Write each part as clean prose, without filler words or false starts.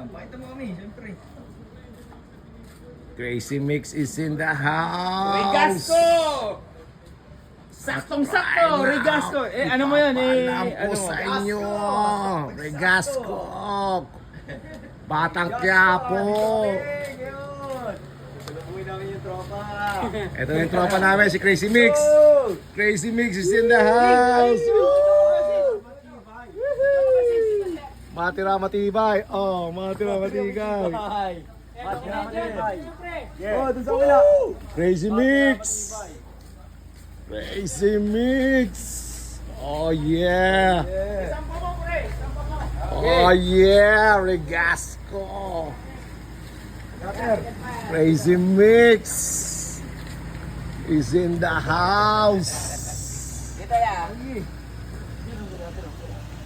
Pakita mo kami, siyempre. Crazy Mix is in the house. Regasco! Saktong-sakto, Regasco. Ano mo yan? Alam ko Ano mo? sa inyo. Regasco. Batang Quiapo. Sulubuhin namin yung tropa. Ito na yung tropa namin, si Crazy Mix. Crazy Mix is in the house. Matira matibay. Oh, matira matibay. Oh, dun sa wala. Crazy Mix. Crazy Mix. Oh yeah. Oh yeah, Regasco. Crazy Mix is in the house. Dito yan.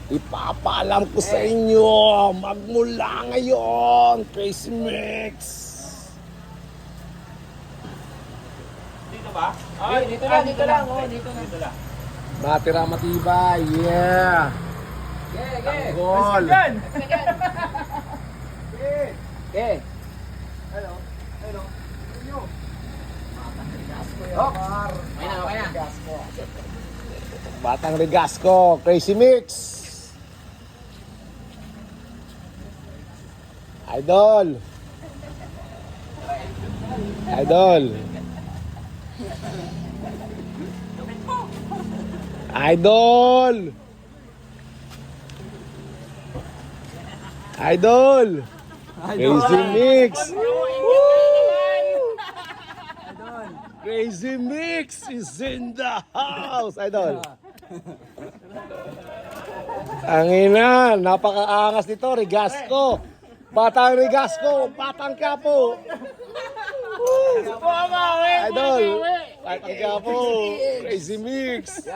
Ipapaalam ko sa inyo, magmula ngayon, Crazy Mix. Dito ba? Ay, dito lang. Dito lang. Matira matibay, yeah. Tanggol. Okay. Okay na. Batang Regasco, Crazy Mix. Idol. Idol. Idol. Idol. Crazy Mix. Crazy Mix is in the house. Idol. Ang ina, napakaangas nito, Regasco. Batang Regasco, Batang Quiapo. Idol, Batang Quiapo, Crazy Mix.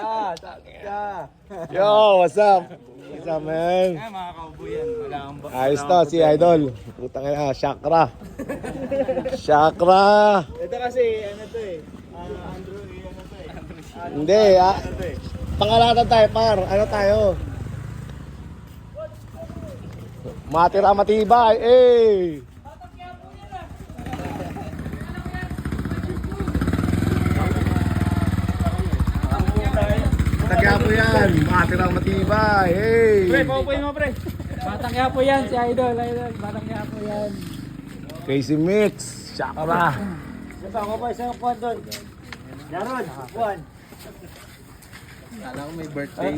Yo, what's up? What's up, man? Mga kaubuyan. Wala kang ba? Ayos to, si Idol. Putang ina, Chakra. Chakra. Ito kasi, ano to eh. Andrew, ano to eh. Hindi, pangalatan tayo, par. Ano tayo? Matira matibay, eh! Tagya po yan, matira matibay, eh! Pre, paupuin mo, pre. Batang kaya po yan, si Idol. Batang kaya po yan. Crazy Mix, Chakra. Kasama ko pa isang puwan doon. Yaron, puwan. Kala ko may birthday.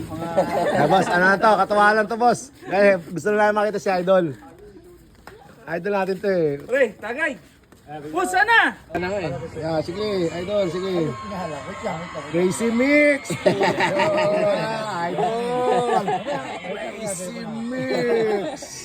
Boss, ano na to? Katawa lang to, boss. Eh, gusto na namin makita si Idol. Idol natin to eh. Pre, tagay. Pusa na! Yeah, sige, Idol, sige. Crazy Mix! Idol! Crazy Mix!